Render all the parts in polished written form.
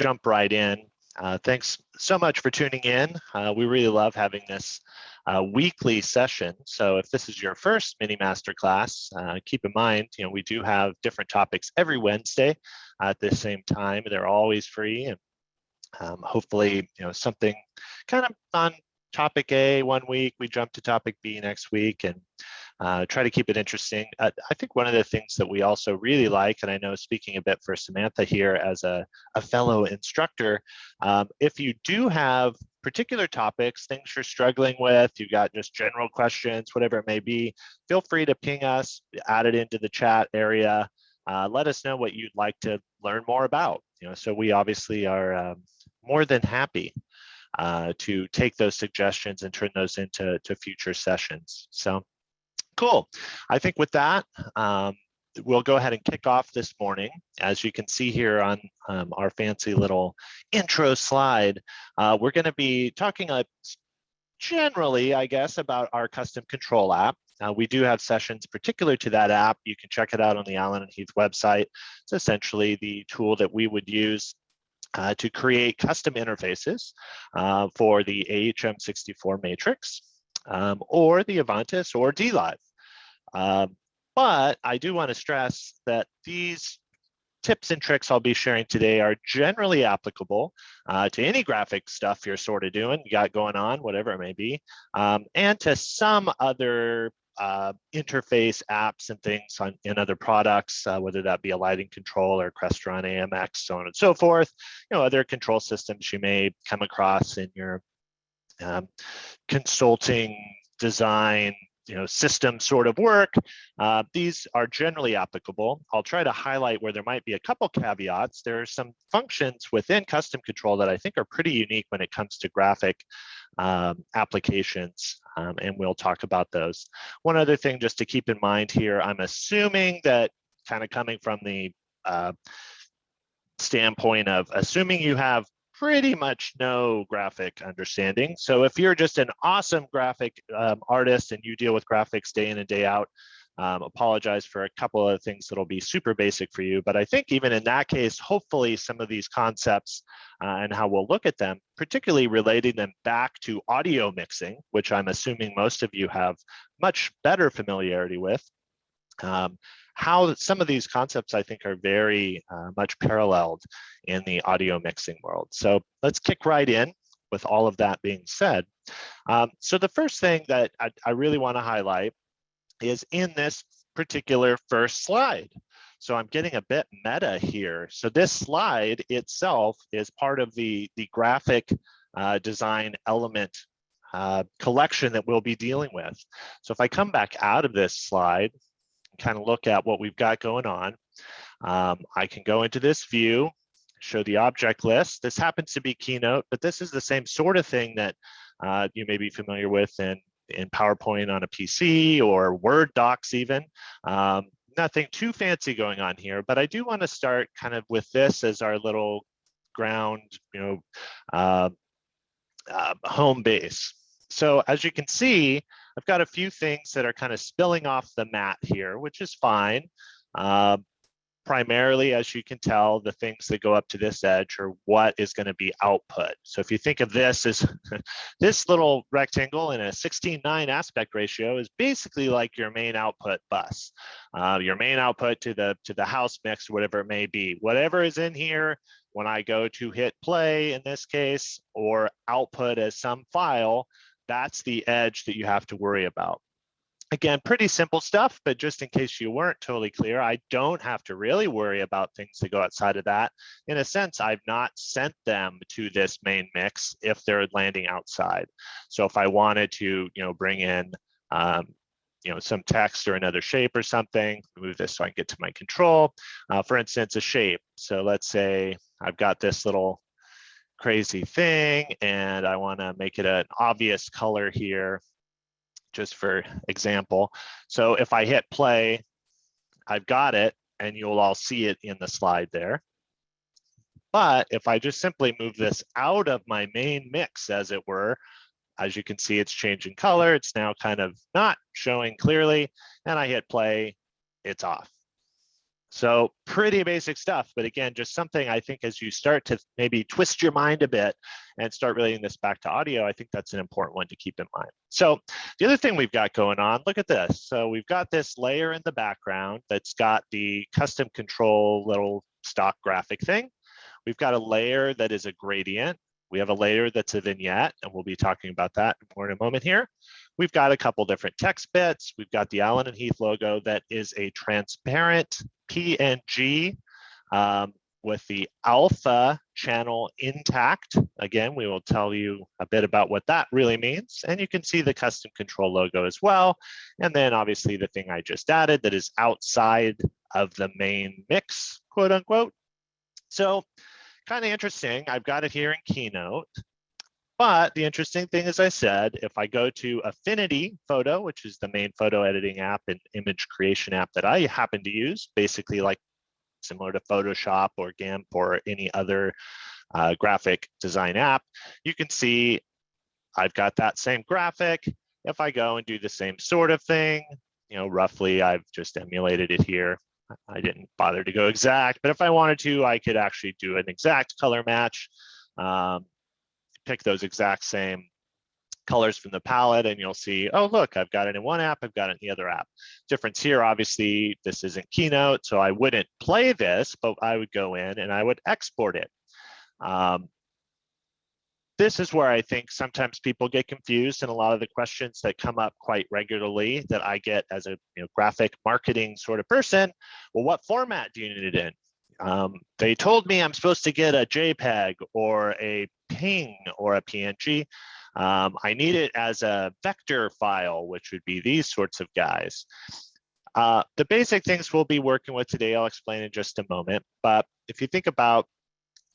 jump right in. Thanks so much for tuning in. We really love having this weekly session. So if this is your first mini masterclass, keep in mind, we do have different topics every Wednesday at the same time. They're always free, and hopefully, something kind of on topic A one week, we jump to topic B next week, and try to keep it interesting. I think one of the things that we also really like, and I know speaking a bit for Samantha here as a fellow instructor, if you do have particular topics, things you're struggling with, you got just general questions, whatever it may be, feel free to ping us, add it into the chat area. Let us know what you'd like to learn more about. So we obviously are more than happy to take those suggestions and turn those into future sessions. So cool. I think with that, we'll go ahead and kick off this morning. As you can see here on our fancy little intro slide, we're going to be talking generally, I guess, about our custom control app. We do have sessions particular to that app. You can check it out on the Allen and Heath website. It's essentially the tool that we would use to create custom interfaces for the AHM64 matrix or the Avantis or DLive. But I do want to stress that these tips and tricks I'll be sharing today are generally applicable to any graphic stuff you're sort of doing, you got going on, whatever it may be, and to some other interface apps and things in other products, whether that be a lighting control or Crestron AMX, so on and so forth, other control systems you may come across in your consulting design system sort of work. These are generally applicable. I'll try to highlight where there might be a couple caveats. There are some functions within custom control that I think are pretty unique when it comes to graphic applications, and we'll talk about those. One other thing just to keep in mind here, I'm assuming that kind of coming from the standpoint of assuming you have pretty much no graphic understanding. So if you're just an awesome graphic artist and you deal with graphics day in and day out, apologize for a couple of things that'll be super basic for you. But I think even in that case, hopefully some of these concepts and how we'll look at them, particularly relating them back to audio mixing, which I'm assuming most of you have much better familiarity with, how some of these concepts I think are very much paralleled in the audio mixing world. So let's kick right in with all of that being said. So the first thing that I really want to highlight is in this particular first slide. So I'm getting a bit meta here. So this slide itself is part of the graphic design element collection that we'll be dealing with. So if I come back out of this slide, kind of look at what we've got going on. I can go into this view, show the object list. This happens to be Keynote, but this is the same sort of thing that you may be familiar with in PowerPoint on a PC or Word docs even. Nothing too fancy going on here, but I do want to start kind of with this as our little ground, home base. So as you can see, I've got a few things that are kind of spilling off the mat here, which is fine. Primarily, as you can tell, the things that go up to this edge are what is going to be output. So if you think of this as this little rectangle in a 16:9 aspect ratio is basically like your main output bus, your main output to the house mix, whatever it may be. Whatever is in here, when I go to hit play in this case, or output as some file, that's the edge that you have to worry about. Again, pretty simple stuff, but just in case you weren't totally clear, I don't have to really worry about things that go outside of that. In a sense, I've not sent them to this main mix if they're landing outside. So if I wanted to, bring in, some text or another shape or something, move this so I can get to my control. For instance, a shape. So let's say I've got this little crazy thing and I want to make it an obvious color here, just for example. So if I hit play, I've got it and you'll all see it in the slide there. But if I just simply move this out of my main mix, as it were, as you can see, it's changing color. It's now kind of not showing clearly, and I hit play, it's off. So pretty basic stuff, but again, just something I think as you start to maybe twist your mind a bit and start relating this back to audio, I think that's an important one to keep in mind. So the other thing we've got going on, look at this. So we've got this layer in the background that's got the custom control little stock graphic thing. We've got a layer that is a gradient. We have a layer that's a vignette, and we'll be talking about that more in a moment here. We've got a couple different text bits. We've got the Allen and Heath logo that is a transparent PNG with the alpha channel intact. Again, we will tell you a bit about what that really means. And you can see the custom control logo as well. And then obviously the thing I just added that is outside of the main mix, quote unquote. So kind of interesting. I've got it here in Keynote. But the interesting thing, as I said, if I go to Affinity Photo, which is the main photo editing app and image creation app that I happen to use, basically like similar to Photoshop or GIMP or any other graphic design app, you can see I've got that same graphic. If I go and do the same sort of thing, you know, roughly I've just emulated it here. I didn't bother to go exact, but if I wanted to, I could actually do an exact color match. Pick those exact same colors from the palette and you'll see, oh, look, I've got it in one app, I've got it in the other app. Difference here, obviously, this isn't Keynote, so I wouldn't play this, but I would go in and I would export it. This is where I think sometimes people get confused, and a lot of the questions that come up quite regularly that I get as a graphic marketing sort of person, well, what format do you need it in? They told me I'm supposed to get a JPEG or a PNG or a PNG. I need it as a vector file, which would be these sorts of guys. The basic things we'll be working with today, I'll explain in just a moment. But if you think about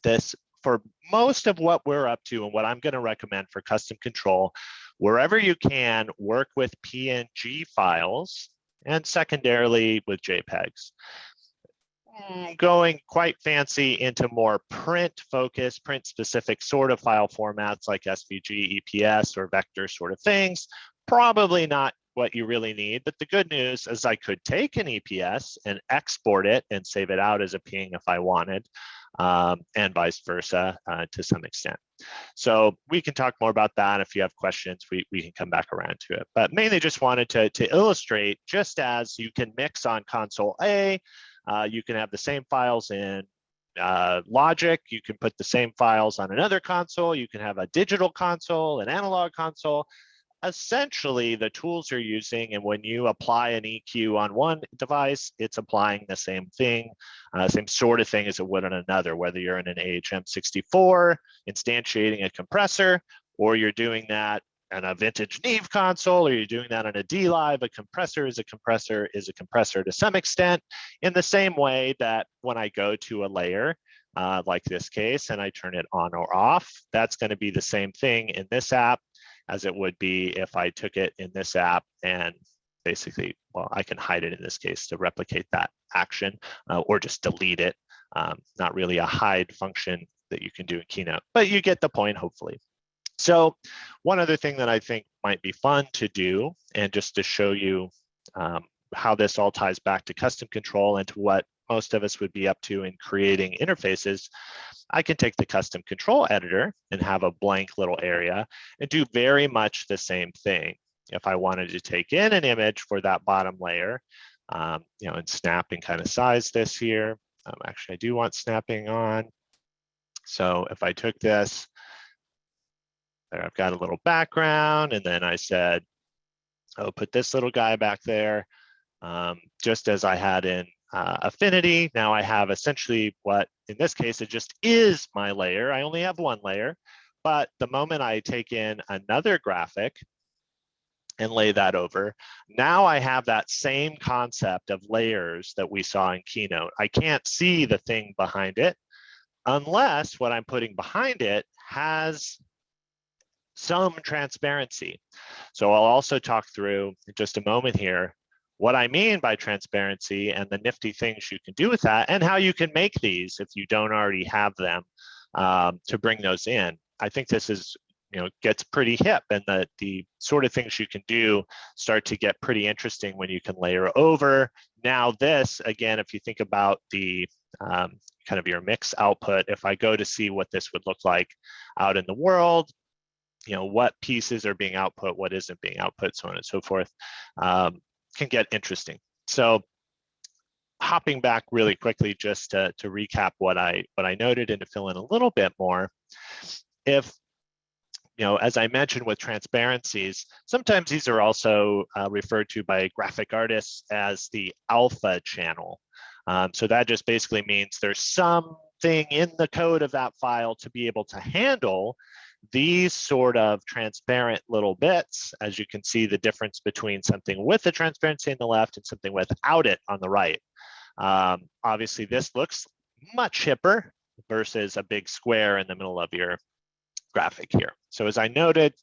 this, for most of what we're up to and what I'm going to recommend for custom control, wherever you can, work with PNG files and secondarily with JPEGs. Going quite fancy into more print-focused, print-specific sort of file formats like SVG, EPS, or vector sort of things, probably not what you really need. But the good news is I could take an EPS and export it and save it out as a PNG if I wanted, and vice versa to some extent. So we can talk more about that. If you have questions, we can come back around to it. But mainly just wanted to illustrate, just as you can mix on console A, you can have the same files in Logic, you can put the same files on another console, you can have a digital console, an analog console. Essentially, the tools you're using, and when you apply an EQ on one device, it's applying the same thing, same sort of thing as it would on another, whether you're in an AHM64 instantiating a compressor, or you're doing that on a vintage Neve console, or you're doing that on a D-Live. A compressor is a compressor is a compressor to some extent, in the same way that when I go to a layer, like this case, and I turn it on or off, that's going to be the same thing in this app as it would be if I took it in this app and basically, well, I can hide it in this case to replicate that action or just delete it. Not really a hide function that you can do in Keynote, but you get the point, hopefully. So one other thing that I think might be fun to do, and just to show you how this all ties back to custom control and to what most of us would be up to in creating interfaces, I can take the custom control editor and have a blank little area and do very much the same thing. If I wanted to take in an image for that bottom layer, and snap and kind of size this here. Actually, I do want snapping on. So if I took this, there I've got a little background, and then I said, oh, put this little guy back there, just as I had in Affinity. Now I have essentially what, in this case, it just is my layer. I only have one layer, but the moment I take in another graphic and lay that over, now I have that same concept of layers that we saw in Keynote. I can't see the thing behind it unless what I'm putting behind it has some transparency. So I'll also talk through in just a moment here what I mean by transparency and the nifty things you can do with that, and how you can make these if you don't already have them to bring those in. I think this is gets pretty hip, and the sort of things you can do start to get pretty interesting when you can layer over. Now this, again, if you think about the kind of your mix output, if I go to see what this would look like out in the world, what pieces are being output, what isn't being output, so on and so forth, can get interesting. So hopping back really quickly just to recap what I noted and to fill in a little bit more. If as I mentioned with transparencies, sometimes these are also referred to by graphic artists as the alpha channel. So that just basically means there's something in the code of that file to be able to handle these sort of transparent little bits. As you can see, the difference between something with a transparency on the left and something without it on the right. Obviously, this looks much hipper versus a big square in the middle of your graphic here. So as I noted,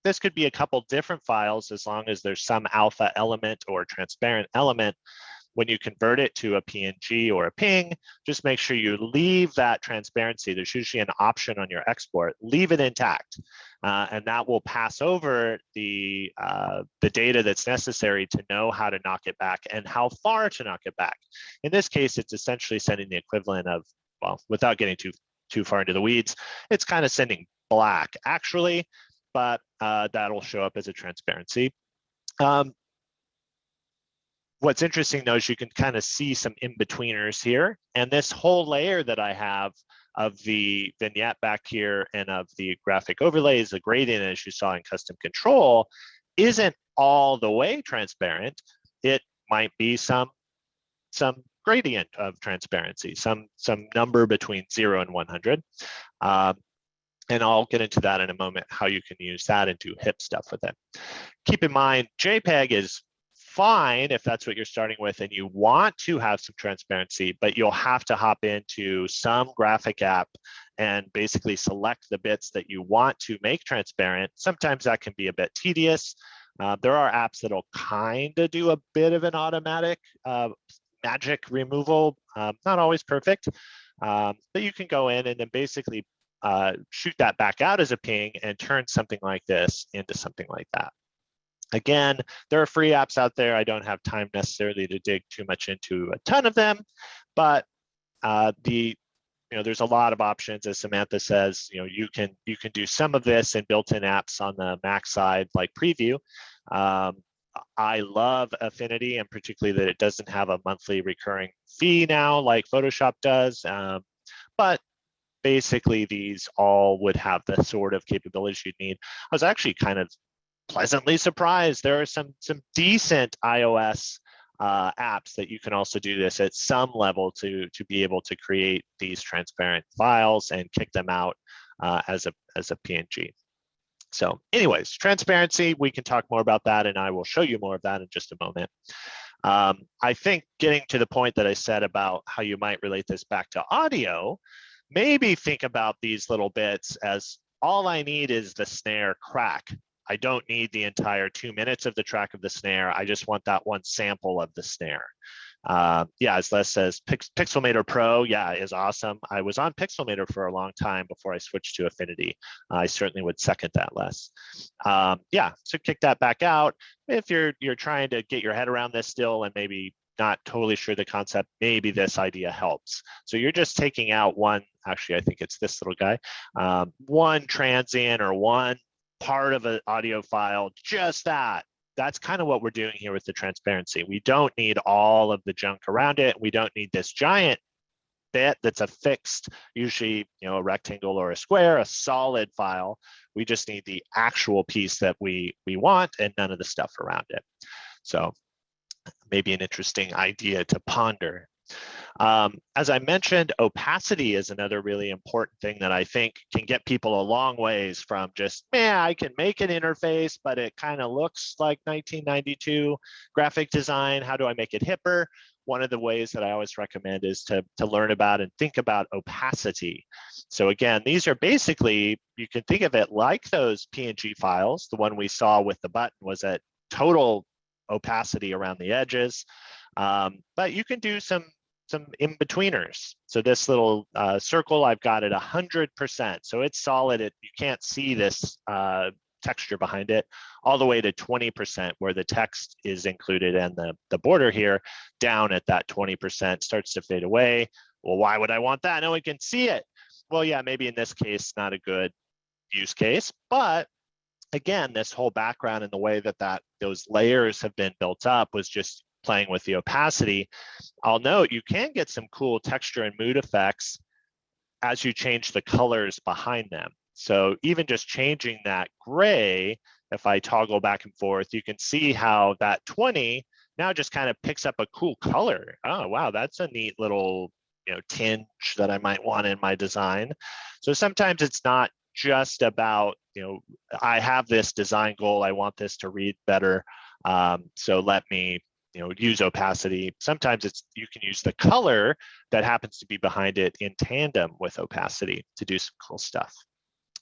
this could be a couple different files as long as there's some alpha element or transparent element. When you convert it to a PNG or a PNG, just make sure you leave that transparency. There's usually an option on your export, leave it intact. And that will pass over the data that's necessary to know how to knock it back and how far to knock it back. In this case, it's essentially sending the equivalent of, well, without getting too far into the weeds, it's kind of sending black actually, but that'll show up as a transparency. What's interesting though is you can kind of see some in-betweeners here, and this whole layer that I have of the vignette back here and of the graphic overlays, the gradient as you saw in custom control, isn't all the way transparent. It might be some gradient of transparency, some number between 0 and 100. And I'll get into that in a moment, how you can use that and do hip stuff with it. Keep in mind, JPEG is fine if that's what you're starting with and you want to have some transparency, but you'll have to hop into some graphic app and basically select the bits that you want to make transparent. Sometimes that can be a bit tedious. There are apps that'll kind of do a bit of an automatic magic removal, not always perfect, but you can go in and then basically shoot that back out as a ping and turn something like this into something like that. Again, there are free apps out there. I don't have time necessarily to dig too much into a ton of them, but there's a lot of options. As Samantha says, you can do some of this in built-in apps on the Mac side, like Preview. I love Affinity, and particularly that it doesn't have a monthly recurring fee now like Photoshop does. But basically, these all would have the sort of capabilities you'd need. I was actually kind of pleasantly surprised. There are some decent iOS apps that you can also do this at some level to be able to create these transparent files and kick them out as a PNG. So anyways, transparency, we can talk more about that, and I will show you more of that in just a moment. I think getting to the point that I said about how you might relate this back to audio, maybe think about these little bits as all I need is the snare crack. I don't need the entire 2 minutes of the track of the snare. I just want that one sample of the snare. Yeah, as Les says, Pixelmator Pro, yeah, is awesome. I was on Pixelmator for a long time before I switched to Affinity. I certainly would second that, Les. Yeah, so kick that back out. If you're trying to get your head around this still and maybe not totally sure the concept, maybe this idea helps. So you're just taking out one, actually, I think it's this little guy, one transient or one part of an audio file, just that. That's kind of what we're doing here with the transparency. We don't need all of the junk around it. We don't need this giant bit that's a fixed, usually a rectangle or a square, a solid file. We just need the actual piece that we want and none of the stuff around it. So maybe an interesting idea to ponder. As I mentioned, opacity is another really important thing that I think can get people a long ways from just, man, I can make an interface, but it kind of looks like 1992 graphic design. How do I make it hipper? One of the ways that I always recommend is to learn about and think about opacity. So again, these are basically, you can think of it like those PNG files. The one we saw with the button was at total opacity around the edges. But you can do some in-betweeners. So this little circle, I've got it 100%. So it's solid. You can't see this texture behind it, all the way to 20% where the text is included, and the border here down at that 20% starts to fade away. Well, why would I want that? No one can see it. Well, yeah, maybe in this case, not a good use case, but again, this whole background and the way that those layers have been built up was just playing with the opacity. I'll note you can get some cool texture and mood effects as you change the colors behind them. So even just changing that gray, if I toggle back and forth, you can see how that 20 now just kind of picks up a cool color. Oh, wow, that's a neat little tinge that I might want in my design. So sometimes it's not just about, I have this design goal, I want this to read better. So let me use opacity. Sometimes you can use the color that happens to be behind it in tandem with opacity to do some cool stuff.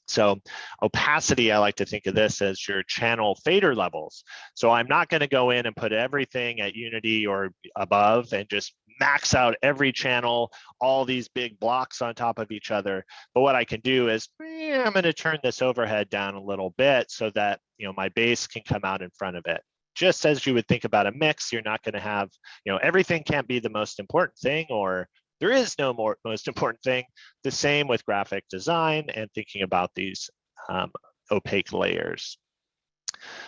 So opacity, I like to think of this as your channel fader levels. So I'm not going to go in and put everything at unity or above and just max out every channel, all these big blocks on top of each other. But what I can do is I'm going to turn this overhead down a little bit so that my base can come out in front of it. Just as you would think about a mix, you're not going to have, everything can't be the most important thing, or there is no most important thing. The same with graphic design and thinking about these opaque layers.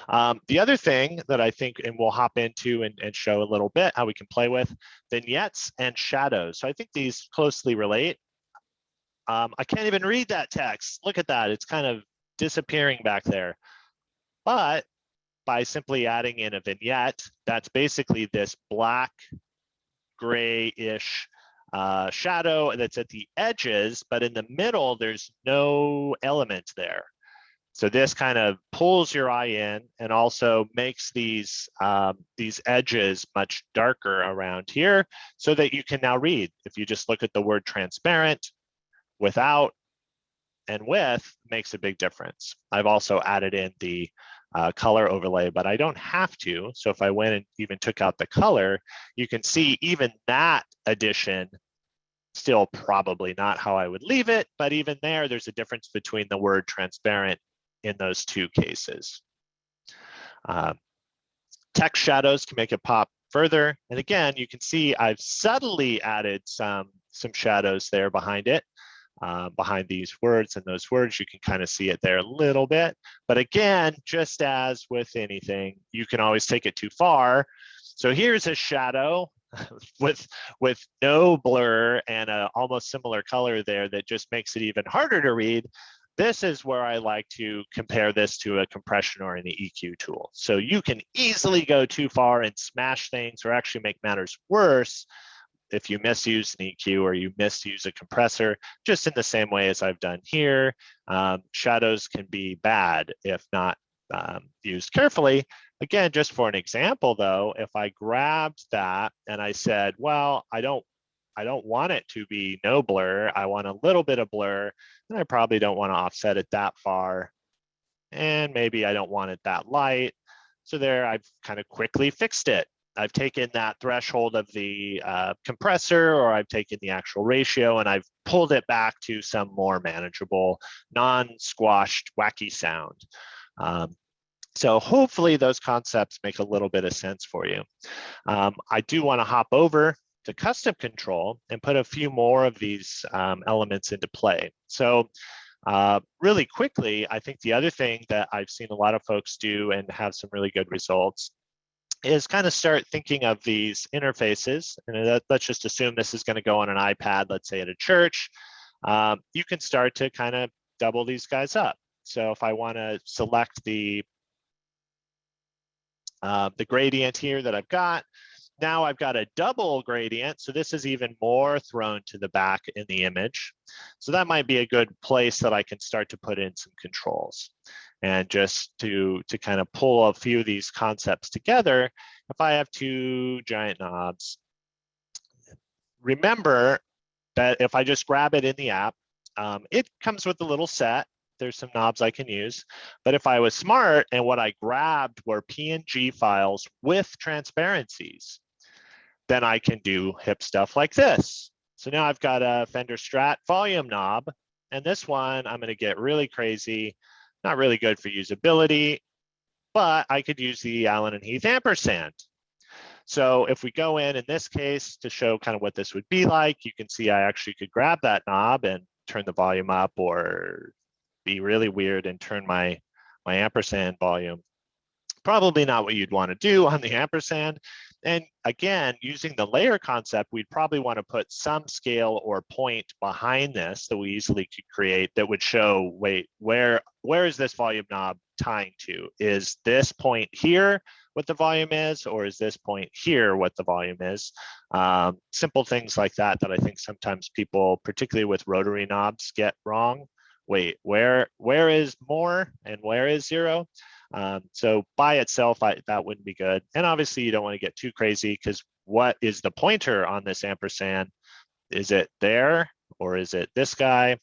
The other thing that I think, and we'll hop into and show a little bit how we can play with vignettes and shadows. So I think these closely relate. I can't even read that text. Look at that. It's kind of disappearing back there. But by simply adding in a vignette, that's basically this black, grayish shadow that's at the edges, but in the middle, there's no element there. So this kind of pulls your eye in and also makes these edges much darker around here so that you can now read. If you just look at the word transparent, without and with, makes a big difference. I've also added in the color overlay, but I don't have to. So if I went and even took out the color, you can see even that addition, still probably not how I would leave it, but even there's a difference between the word transparent in those two cases. Text shadows can make it pop further. And again, you can see I've subtly added some shadows there behind it. Behind these words and those words, you can kind of see it there a little bit. But again, just as with anything, you can always take it too far. So here's a shadow with no blur and a almost similar color there that just makes it even harder to read. This is where I like to compare this to a compression or an EQ tool. So you can easily go too far and smash things or actually make matters worse if you misuse an EQ or you misuse a compressor, just in the same way as I've done here. Shadows can be bad if not used carefully. Again, just for an example though, if I grabbed that and I said, well, I don't want it to be no blur, I want a little bit of blur, and I probably don't want to offset it that far. And maybe I don't want it that light. So there, I've kind of quickly fixed it. I've taken that threshold of the compressor, or I've taken the actual ratio and I've pulled it back to some more manageable, non-squashed, wacky sound. So hopefully those concepts make a little bit of sense for you. I do want to hop over to custom control and put a few more of these elements into play. So really quickly, I think the other thing that I've seen a lot of folks do and have some really good results is kind of start thinking of these interfaces. And let's just assume this is going to go on an iPad, let's say at a church. You can start to kind of double these guys up. So if I want to select the gradient here that I've got, now I've got a double gradient. So this is even more thrown to the back in the image. So that might be a good place that I can start to put in some controls. And just to kind of pull a few of these concepts together, if I have two giant knobs, remember that if I just grab it in the app, it comes with a little set. There's some knobs I can use. But if I was smart and what I grabbed were PNG files with transparencies, then I can do hip stuff like this. So now I've got a Fender Strat volume knob, and this one I'm going to get really crazy, not really good for usability, but I could use the Allen and Heath ampersand. So if we go in this case to show kind of what this would be like, you can see I actually could grab that knob and turn the volume up, or be really weird and turn my ampersand volume. Probably not what you'd want to do on the ampersand. And again, using the layer concept, we'd probably want to put some scale or point behind this that we easily could create that would show, wait, where is this volume knob tying to? Is this point here what the volume is, or is this point here what the volume is? Simple things like that that I think sometimes people, particularly with rotary knobs, get wrong. Wait, where is more and where is zero? So by itself, that wouldn't be good. And obviously you don't want to get too crazy, because what is the pointer on this ampersand? Is it there, or is it this guy?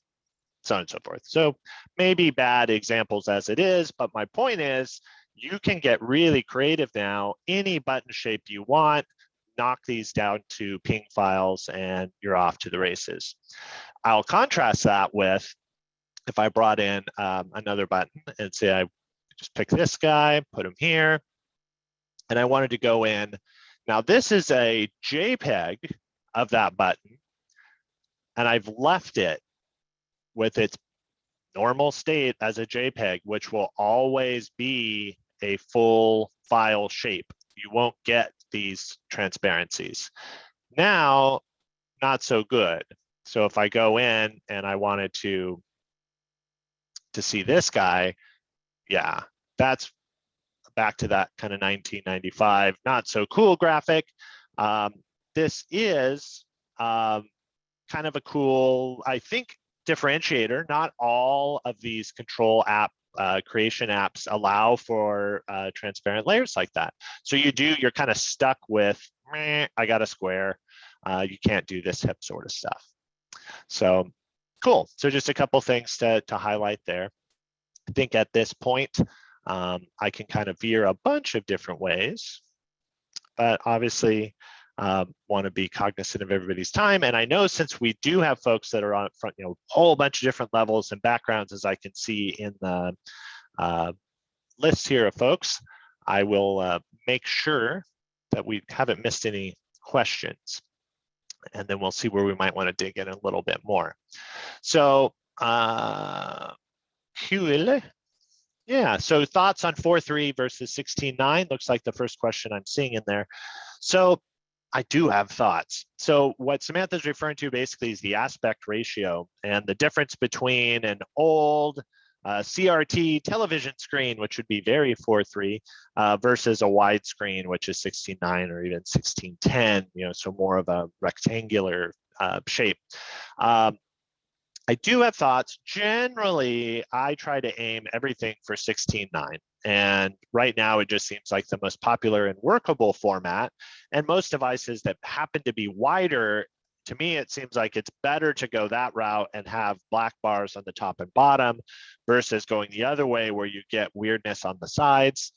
So on and so forth. So maybe bad examples as it is, but my point is you can get really creative now. Any button shape you want, knock these down to ping files, and you're off to the races. I'll contrast that with if I brought in another button and say I just pick this guy, put him here, and I wanted to go in. Now this is a JPEG of that button, and I've left it with its normal state as a JPEG, which will always be a full file shape. You won't get these transparencies. Now, not so good. So if I go in and I wanted to see this guy, yeah, that's back to that kind of 1995, not so cool graphic. This is kind of a cool, I think, differentiator. Not all of these control app creation apps allow for transparent layers like that. So you're kind of stuck with, I got a square. You can't do this hip sort of stuff. So cool. So just a couple things to highlight there. I think at this point, I can kind of veer a bunch of different ways, but obviously want to be cognizant of everybody's time. And I know since we do have folks that are on front, whole bunch of different levels and backgrounds, as I can see in the list here of folks, I will make sure that we haven't missed any questions. And then we'll see where we might want to dig in a little bit more. So, yeah, so thoughts on 4.3 versus 16.9 looks like the first question I'm seeing in there. So I do have thoughts. So what Samantha's referring to basically is the aspect ratio and the difference between an old CRT television screen, which would be very 4.3, versus a widescreen, which is 16.9 or even 16.10, so more of a rectangular shape. I do have thoughts. Generally, I try to aim everything for 16.9. And right now, it just seems like the most popular and workable format. And most devices that happen to be wider, to me, it seems like it's better to go that route and have black bars on the top and bottom versus going the other way where you get weirdness on the sides.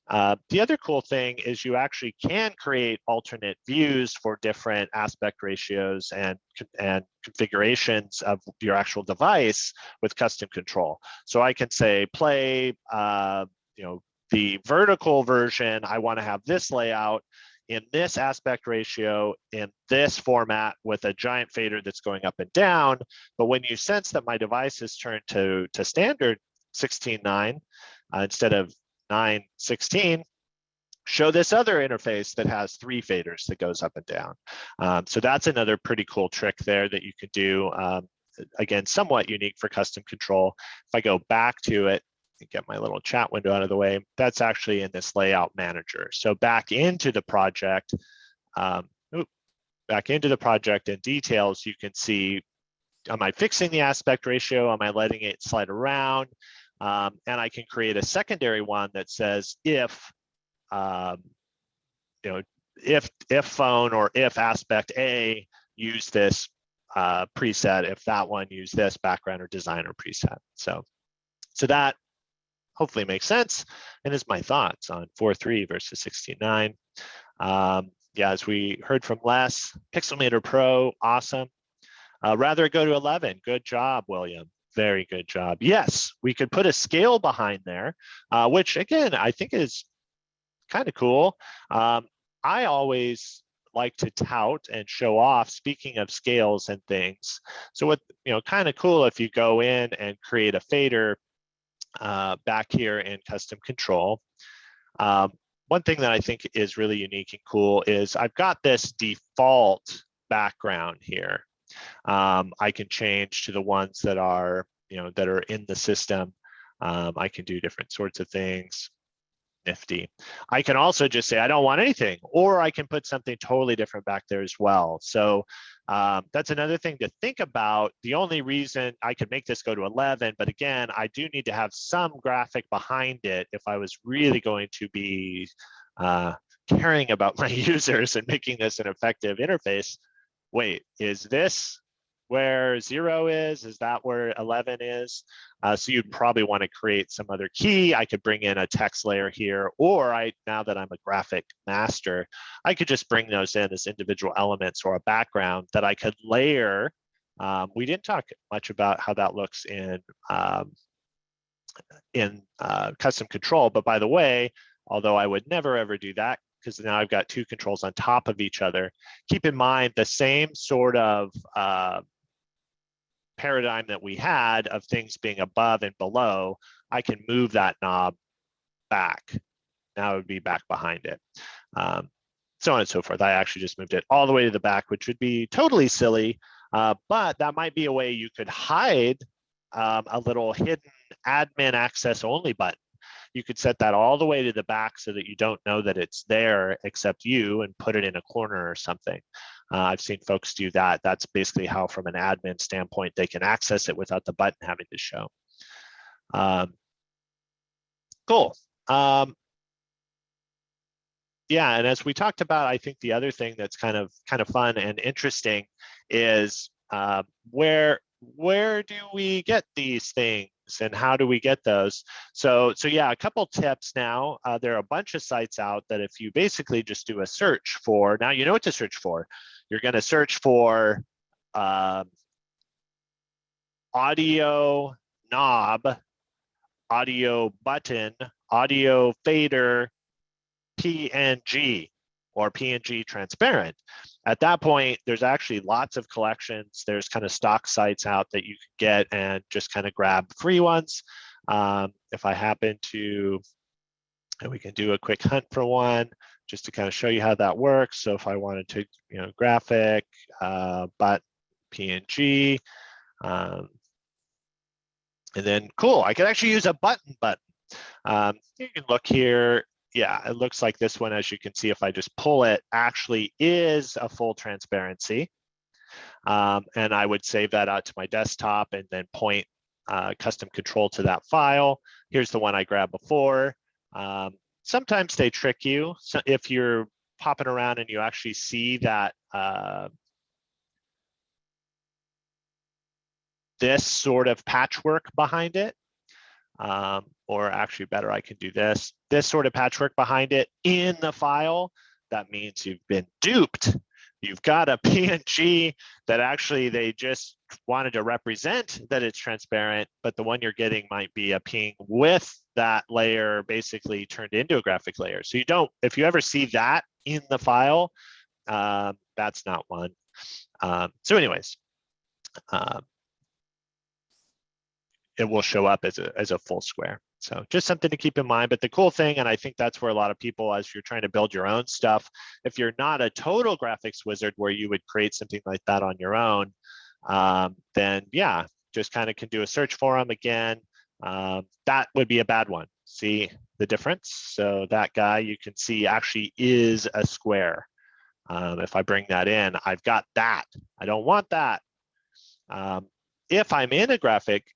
The other cool thing is you actually can create alternate views for different aspect ratios and configurations of your actual device with custom control. So I can say play, the vertical version, I want to have this layout in this aspect ratio, in this format with a giant fader that's going up and down. But when you sense that my device is turned to standard 16.9 instead of 9.16, show this other interface that has 3 faders that goes up and down. So that's another pretty cool trick there that you could do. Again, somewhat unique for custom control. If I go back to it, get my little chat window out of the way, that's actually in this layout manager. So back into the project, and details, you can see, am I fixing the aspect ratio? Am I letting it slide around? And I can create a secondary one that says if phone or if aspect A use this preset, if that one use this background or designer preset. So that hopefully makes sense and is my thoughts on 4.3 versus 16.9. Yeah, as we heard from Les, Pixelmator Pro, awesome. Rather go to 11. Good job, William. Very good job. Yes, we could put a scale behind there, which again, I think is kind of cool. I always like to tout and show off, speaking of scales and things. So what, kind of cool if you go in and create a fader back here in custom control. One thing that I think is really unique and cool is I've got this default background here. I can change to the ones that are, that are in the system. I can do different sorts of things. Nifty. I can also just say I don't want anything, or I can put something totally different back there as well. So that's another thing to think about. The only reason I could make this go to 11, but again, I do need to have some graphic behind it if I was really going to be caring about my users and making this an effective interface. Wait, is this where 0 is? Is that where 11 is? So you'd probably want to create some other key. I could bring in a text layer here, or now that I'm a graphic master, I could just bring those in as individual elements or a background that I could layer. We didn't talk much about how that looks in custom control, but by the way, although I would never ever do that, because now I've got two controls on top of each other, keep in mind the same sort of paradigm that we had of things being above and below. I can move that knob back. Now it would be back behind it. So on and so forth. I actually just moved it all the way to the back, which would be totally silly, but that might be a way you could hide a little hidden admin access only button. You could set that all the way to the back so that you don't know that it's there except you, and put it in a corner or something. I've seen folks do that. That's basically how, from an admin standpoint, they can access it without the button having to show. Cool. Yeah, and as we talked about, I think the other thing that's kind of fun and interesting is where do we get these things and how do we get those? So yeah, a couple tips now. There are a bunch of sites out that if you basically just do a search for, now you know what to search for. You're going to search for audio knob, audio button, audio fader, PNG, or PNG transparent. At that point, there's actually lots of collections. There's kind of stock sites out that you can get and just kind of grab free ones. If I happen to, and we can do a quick hunt for one just to kind of show you how that works. So if I wanted to, graphic, but PNG, and then cool, I could actually use a button. You can look here. Yeah, it looks like this one, as you can see, if I just pull it, actually is a full transparency. And I would save that out to my desktop and then point custom control to that file. Here's the one I grabbed before. Sometimes they trick you. So if you're popping around and you actually see that this sort of patchwork behind it, or actually better, I can do this sort of patchwork behind it in the file, that means you've been duped. You've got a PNG that actually they just wanted to represent that it's transparent, but the one you're getting might be a PNG with that layer basically turned into a graphic layer. So if you ever see that in the file, that's not one. So anyways, it will show up as a full square. So just something to keep in mind. But the cool thing, and I think that's where a lot of people, as you're trying to build your own stuff, if you're not a total graphics wizard where you would create something like that on your own, then yeah, just kind of can do a search for them again. That would be a bad one. See the difference? So that guy, you can see, actually is a square. If I bring that in, I've got that. I don't want that. If I'm in a graphic,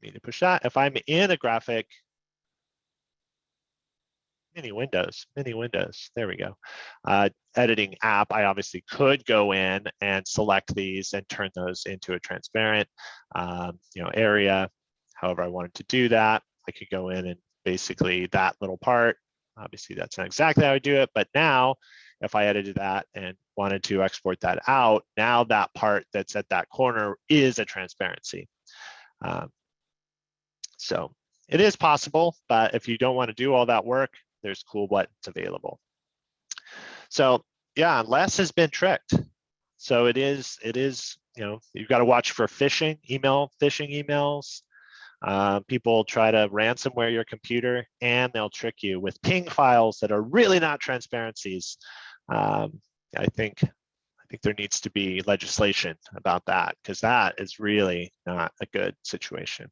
me to push that. If I'm in a graphic, many windows, there we go. Editing app, I obviously could go in and select these and turn those into a transparent area. However I wanted to do that, I could go in and basically that little part, Obviously, that's not exactly how I do it, but now if I edited that and wanted to export that out, now that part that's at that corner is a transparency. So it is possible, but if you don't want to do all that work, there's cool buttons available. So yeah, Les has been tricked. So it is, you know, you've got to watch for phishing emails. People try to ransomware your computer, and they'll trick you with ping files that are really not transparencies. I think there needs to be legislation about that, because that is really not a good situation.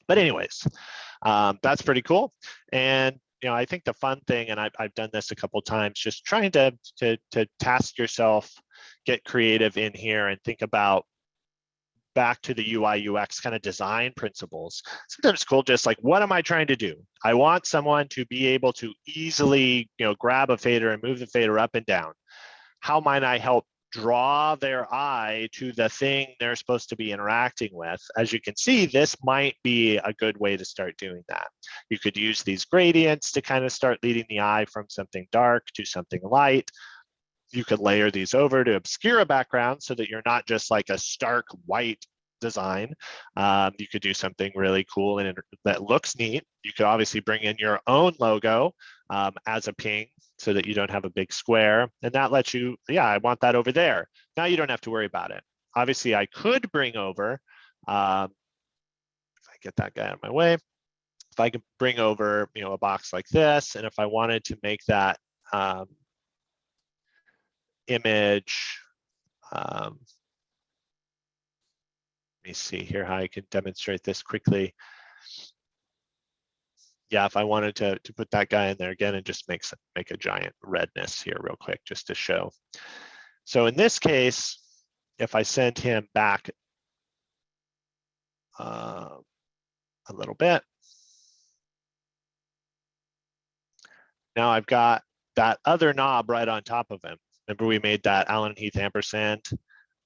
But anyways, that's pretty cool. And you know, I think the fun thing, and I've done this a couple of times, just trying to task yourself, get creative in here, and think about back to the UI UX kind of design principles. Sometimes it's cool, just like, what am I trying to do? I want someone to be able to easily, you know, grab a fader and move the fader up and down. How might I help draw their eye to the thing they're supposed to be interacting with? As you can see, this might be a good way to start doing that. You could use these gradients to kind of start leading the eye from something dark to something light. You could layer these over to obscure a background so that you're not just like a stark white design. You could do something really cool and that looks neat. You could obviously bring in your own logo as a ping so that you don't have a big square, and that lets you, yeah, I want that over there. Now you don't have to worry about it. Obviously, I could bring over, if I get that guy out of my way, if I could bring over, you know, a box like this, and if I wanted to make that image, let me see here how I can demonstrate this quickly. Yeah, if I wanted to put that guy in there again and just make a giant redness here real quick just to show. So in this case, if I send him back a little bit, now I've got that other knob right on top of him. Remember we made that Alan Heath ampersand,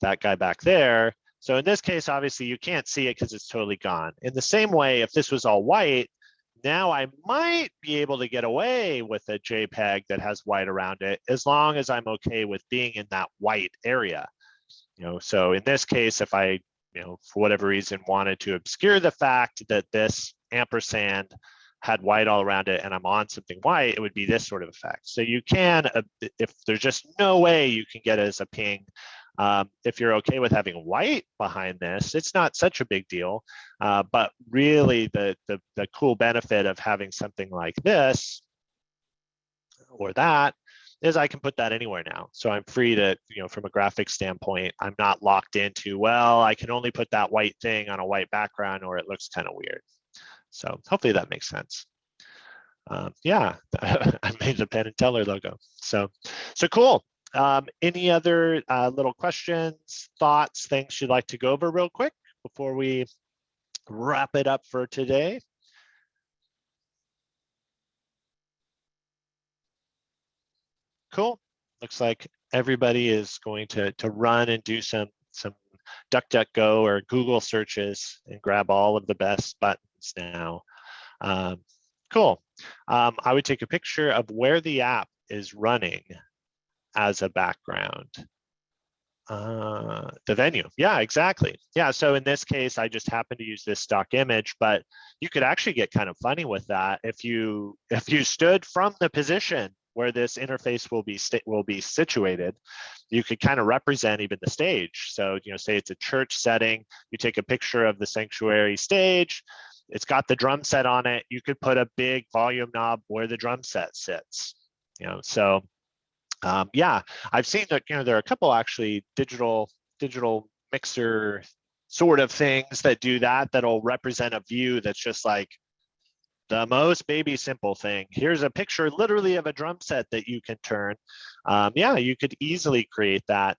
that guy back there. So in this case, obviously you can't see it because it's totally gone. In the same way, if this was all white, now I might be able to get away with a JPEG that has white around it, as long as I'm okay with being in that white area. You know, so in this case, if I, you know, for whatever reason wanted to obscure the fact that this ampersand had white all around it and I'm on something white, it would be this sort of effect. So you can, if there's just no way you can get it as a ping, if you're okay with having white behind this, it's not such a big deal. But really the cool benefit of having something like this or that is I can put that anywhere now. So I'm free to, you know, from a graphics standpoint, I'm not locked into, well, I can only put that white thing on a white background or it looks kind of weird. So hopefully that makes sense. Yeah, I made the Penn and Teller logo. So cool. Any other little questions, thoughts, things you'd like to go over real quick before we wrap it up for today? Cool. Looks like everybody is going to run and do some DuckDuckGo or Google searches and grab all of the best buttons now. Cool. I would take a picture of where the app is running as a background. The venue. Yeah, exactly. Yeah, so in this case, I just happen to use this stock image, but you could actually get kind of funny with that. If you stood from the position where this interface will be situated, you could kind of represent even the stage. So, you know, say it's a church setting, you take a picture of the sanctuary stage, it's got the drum set on it, you could put a big volume knob where the drum set sits, you know, so yeah, I've seen that, you know, there are a couple actually digital mixer sort of things that do that, that'll represent a view that's just like the most baby simple thing. Here's a picture literally of a drum set that you can turn. Yeah, you could easily create that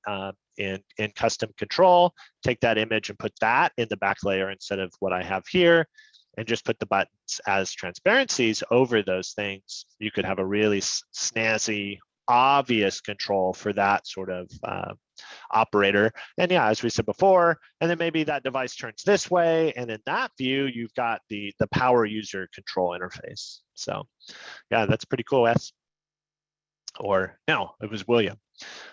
in custom control, take that image and put that in the back layer instead of what I have here, and just put the buttons as transparencies over those things. You could have a really snazzy, obvious control for that sort of operator. And yeah, as we said before, and then maybe that device turns this way, and in that view, you've got the power user control interface. So yeah, that's pretty cool, Wes. Or no, it was William.